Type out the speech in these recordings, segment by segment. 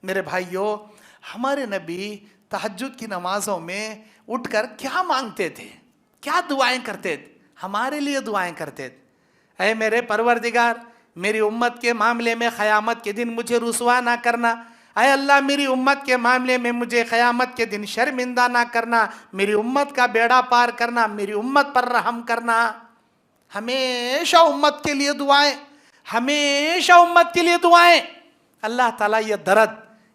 میرے بھائیوں، ہمارے نبی تہجد کی نمازوں میں اٹھ کر کیا مانگتے تھے، کیا دعائیں کرتے تھے، ہمارے لیے دعائیں کرتے تھے۔ اے میرے پروردگار، میری امت کے معاملے میں قیامت کے دن مجھے رسوا نہ کرنا، اے اللہ میری امت کے معاملے میں مجھے قیامت کے دن شرمندہ نہ کرنا، میری امت کا بیڑا پار کرنا، میری امت پر رحم کرنا۔ ہمیشہ امت کے لیے دعائیں، ہمیشہ امت کے لیے دعائیں۔ اللہ تعالیٰ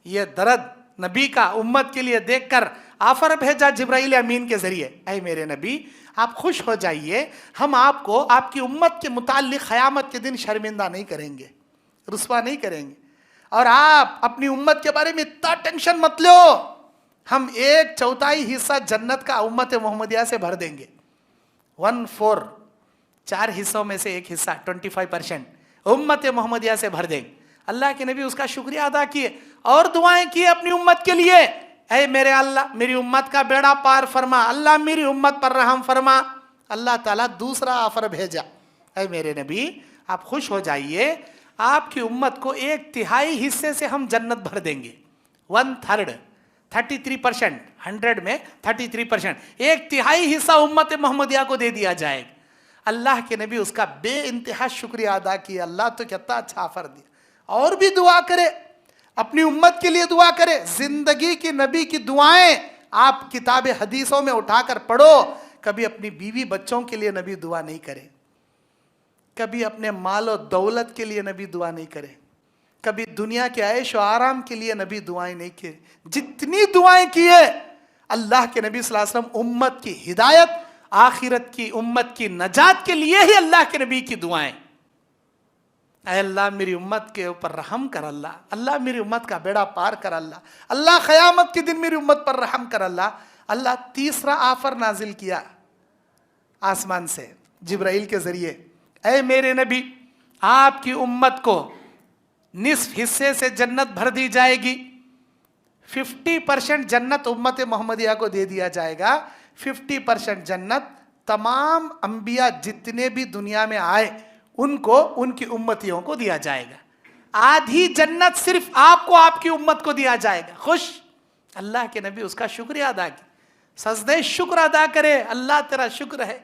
یہ درد نبی کا امت کے لیے دیکھ کر آفر بھیجا جبرائیل امین کے ذریعے، اے میرے نبی آپ خوش ہو جائیے، ہم آپ کو آپ کی امت کے متعلق قیامت کے دن شرمندہ نہیں کریں گے، رسوا نہیں کریں گے، اور آپ اپنی امت کے بارے میں اتنا ٹینشن مت لو، ہم 1/4 حصہ جنت کا امت محمدیہ سے بھر دیں گے۔ 1/4، 4 حصوں میں سے 1 حصہ 25% امت محمدیہ سے بھر دیں گے۔ اللہ کے نبی اس کا شکریہ ادا کیے اور دعائیں کیے اپنی امت کے لیے، اے میرے اللہ میری امت کا بیڑا پار فرما، اللہ میری امت پر رحم فرما۔ اللہ تعالیٰ دوسرا آفر بھیجا، اے میرے نبی آپ خوش ہو جائیے، آپ کی امت کو 1/3 حصے سے ہم جنت بھر دیں گے۔ 1/3، 33%، 100 میں 33%، 1/3 حصہ امت محمدیہ کو دے دیا جائے گا۔ اللہ کے نبی اس کا بے انتہا شکریہ ادا کیا، اللہ تو کتنا اچھا آفر دیا۔ اور بھی دعا کرے، اپنی امت کے لیے دعا کرے، زندگی کی نبی کی دعائیں آپ کتاب حدیثوں میں اٹھا کر پڑھو۔ کبھی اپنی بیوی بچوں کے لیے نبی دعا نہیں کرے، کبھی اپنے مال و دولت کے لیے نبی دعا نہیں کرے، کبھی دنیا کے عیش و آرام کے لیے نبی دعائیں نہیں کیے۔ جتنی دعائیں کیے اللہ کے نبی صلی اللہ علیہ وسلم امت کی ہدایت، آخرت کی امت کی نجات کے لیے ہی اللہ کے نبی کی دعائیں۔ اے اللہ میری امت کے اوپر رحم کر، اللہ میری امت کا بیڑا پار کر، اللہ قیامت کے دن میری امت پر رحم کر۔ اللہ تیسرا آفر نازل کیا آسمان سے جبرائیل کے ذریعے، اے میرے نبی آپ کی امت کو نصف حصے سے جنت بھر دی جائے گی، 50% جنت امت محمدیہ کو دے دیا جائے گا، 50% جنت تمام انبیاء جتنے بھی دنیا میں آئے ان کو، ان کی امتیوں کو دیا جائے گا۔ آدھی جنت صرف آپ کو، آپ کی امت کو دیا جائے گا۔ خوش؟ اللہ کے نبی اس کا شکریہ ادا کیا، سجدہ شکر ادا کرے، اللہ تیرا شکر ہے۔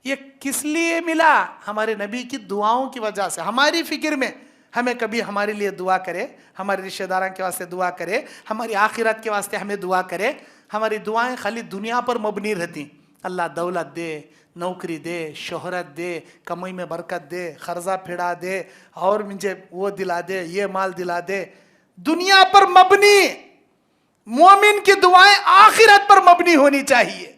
یہ کس لیے ملا؟ ہمارے نبی کی دعاؤں کی وجہ سے۔ ہماری فکر میں ہمیں کبھی ہمارے لیے دعا کرے، ہمارے رشتہ داروں کے واسطے دعا کرے، ہماری آخرت کے واسطے ہمیں دعا کرے، ہماری دعائیں خالی دنیا پر مبنی رہتی، اللہ دولت دے، نوکری دے، شہرت دے، کمائی میں برکت دے، قرضہ پھڑا دے، اور مجھے وہ دلا دے، یہ مال دلا دے، دنیا پر مبنی۔ مومن کی دعائیں آخرت پر مبنی ہونی چاہیے۔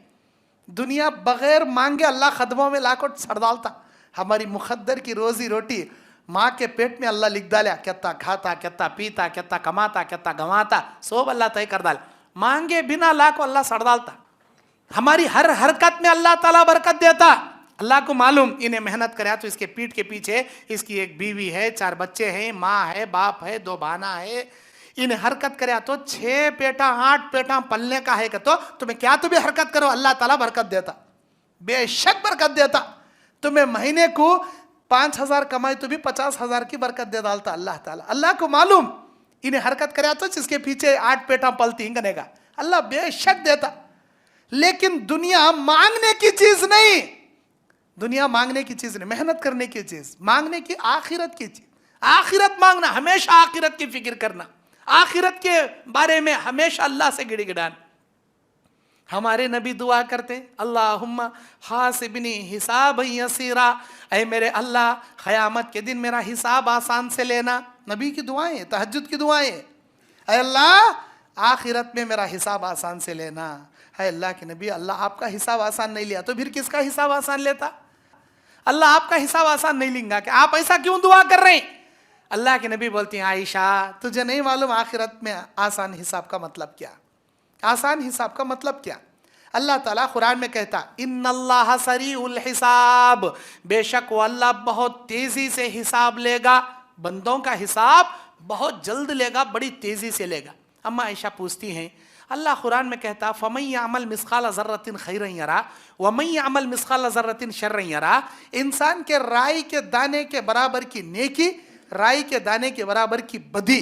دنیا بغیر مانگے اللہ قدموں میں لا کر سر ڈالتا۔ ہماری مقدر کی روزی روٹی ماں کے پیٹ میں اللہ لکھ ڈالا، کتنا کھاتا، کتنا پیتا، کتنا کماتا، کتنا گنواتا، سب اللہ طے کر ڈال، مانگے بنا لا کو اللہ سر ڈالتا۔ ہماری ہر حرکت میں اللہ تعالیٰ برکت دیتا۔ اللہ کو معلوم انہیں محنت کریا تو اس کے پیٹ کے پیچھے اس کی ایک بیوی ہے، 4 بچے ہیں، ماں ہے، باپ ہے، 2 بہنا ہے، انہیں حرکت کریا تو 6 پیٹا 8 پیٹا پلنے کا ہے کہ تو تمہیں کیا تو بھی حرکت کرو اللہ تعالیٰ برکت دیتا، بے شک برکت دیتا۔ تمہیں مہینے کو 5,000 کمائی تو بھی 50,000 کی برکت دے ڈالتا اللہ تعالیٰ۔ اللہ کو معلوم انہیں حرکت کریا تو جس کے پیچھے 8 پیٹا پلتی ہنگنے گا، اللہ بے شک دیتا۔ لیکن دنیا مانگنے کی چیز نہیں، دنیا مانگنے کی چیز نہیں، محنت کرنے کی چیز، مانگنے کی آخرت کی چیز، آخرت مانگنا، ہمیشہ آخرت کی فکر کرنا، آخرت کے بارے میں ہمیشہ اللہ سے گڑی گڑانا۔ ہمارے نبی دعا کرتے، اللہم حاسبنی حسابا یسیرا، اے میرے اللہ قیامت کے دن میرا حساب آسان سے لینا۔ نبی کی دعائیں، تہجد کی دعائیں، اے اللہ آخرت میں میرا حساب آسان سے لینا۔ اے اللہ کے نبی اللہ آپ کا حساب آسان نہیں لیا تو پھر کس کا حساب آسان لیتا؟ اللہ آپ کا حساب آسان نہیں لیں گا کہ آپ ایسا کیوں دعا کر رہے ہیں؟ اللہ کے نبی بولتی ہیں عائشہ تجھے نہیں معلوم آخرت میں آسان حساب کا مطلب کیا؟ آسان حساب کا مطلب کیا؟ اللہ تعالیٰ قرآن میں کہتا ان اللہ سریع الحساب، بے شک وہ اللہ بہت تیزی سے حساب لے گا، بندوں کا حساب بہت جلد لے گا، بڑی تیزی سے لے گا۔ اما عائشہ پوچھتی ہیں اللہ قرآن میں کہتا فَمَن يَعْمَلْ مِثْقَالَ ذَرَّةٍ خَيْرًا يَرَهُ وَمَن يَعْمَلْ مِثْقَالَ ذَرَّةٍ شَرًّا يَرَهُ، انسان کے رائی کے دانے کے برابر کی نیکی، رائی کے دانے کے برابر کی بدی،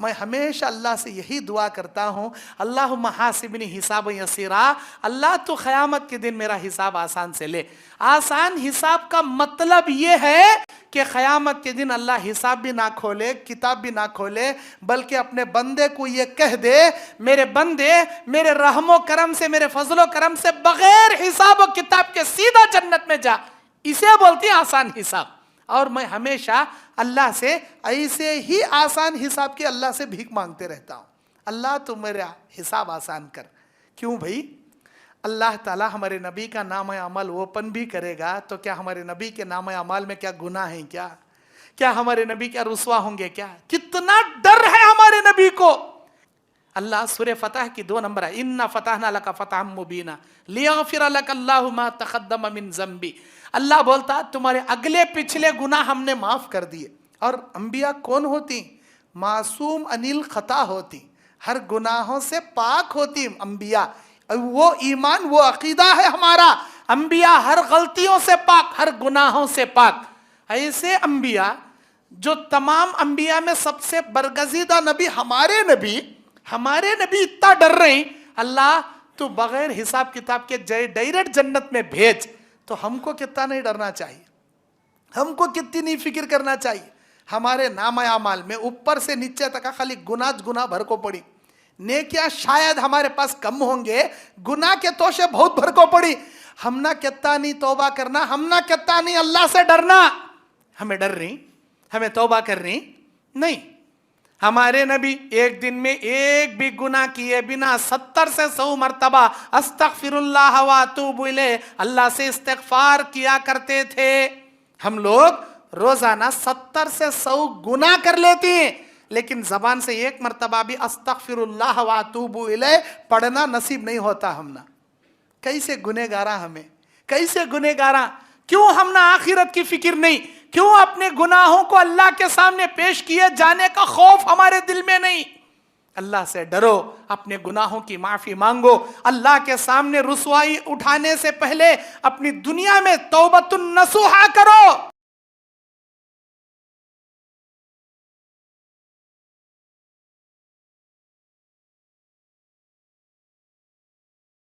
میں ہمیشہ اللہ سے یہی دعا کرتا ہوں، اللہم حاسبنی حسابا یسیرا، اللہ تو قیامت کے دن میرا حساب آسان سے لے۔ آسان حساب کا مطلب یہ ہے کہ قیامت کے دن اللہ حساب بھی نہ کھولے، کتاب بھی نہ کھولے، بلکہ اپنے بندے کو یہ کہہ دے، میرے بندے میرے رحم و کرم سے، میرے فضل و کرم سے بغیر حساب و کتاب کے سیدھا جنت میں جا۔ اسے بولتی ہیں آسان حساب۔ اور میں ہمیشہ اللہ سے ایسے ہی آسان حساب کے اللہ سے بھیک مانگتے رہتا ہوں، اللہ تو میرا حساب آسان کر۔ کیوں بھائی؟ اللہ تعالیٰ ہمارے نبی کا نام عمل اوپن بھی کرے گا تو کیا ہمارے نبی کے نام اعمال میں کیا گناہ ہیں؟ کیا ہمارے نبی کیا رسوا ہوں گے؟ کیا کتنا ڈر ہے ہمارے نبی کو۔ اللہ سورہ فتح کی 2 نمبر ہے، اِنَّا فَتَحْنَا لَكَ فَتَحًا مُبِينًا لِيَغْفِرَ لَكَ اللَّهُ مَا تَقَدَّمَ مِن ذَنبِ۔ اللہ بولتا تمہارے اگلے پچھلے گناہ ہم نے معاف کر دیے۔ اور انبیاء کون ہوتی؟ معصوم انل خطا ہوتی، ہر گناہوں سے پاک ہوتی انبیاء۔ وہ ایمان، وہ عقیدہ ہے ہمارا، انبیاء ہر غلطیوں سے پاک، ہر گناہوں سے پاک۔ ایسے انبیاء جو تمام انبیاء میں سب سے برگزیدہ نبی ہمارے نبی اتنا ڈر رہے ہیں، اللہ تو بغیر حساب کتاب کے ڈائریکٹ جنت میں بھیج، تو ہم کو کتنا نہیں ڈرنا چاہیے، ہم کو کتنی نہیں فکر کرنا چاہیے۔ ہمارے نام اعمال میں اوپر سے نیچے تک خالی گناہ بھر کو پڑی، نیکیاں شاید ہمارے پاس کم ہوں گے، گناہ کے توشے بہت بھر کو پڑی۔ ہم نہ کتنا نہیں توبہ کرنا، ہم نہ کتنا نہیں اللہ سے ڈرنا۔ ہمیں ڈر رہی، ہمیں توبہ کر رہی نہیں۔ ہمارے نبی ایک دن میں ایک بھی گناہ کیے بنا 70 سے 100 مرتبہ استغفر اللہ واتوب الیہ، اللہ سے استغفار کیا کرتے تھے۔ ہم لوگ روزانہ 70 سے 100 گناہ کر لیتے ہیں، لیکن زبان سے ایک مرتبہ بھی استغفر اللہ واتوب الیہ پڑھنا نصیب نہیں ہوتا ہم نہ۔ کیسے گنہگاراں ہمیں، کیسے گنہگاراں؟ کیوں ہم نہ آخرت کی فکر نہیں؟ کیوں اپنے گناہوں کو اللہ کے سامنے پیش کیے جانے کا خوف ہمارے دل میں نہیں؟ اللہ سے ڈرو، اپنے گناہوں کی معافی مانگو، اللہ کے سامنے رسوائی اٹھانے سے پہلے اپنی دنیا میں توبۃ النصوحہ کرو۔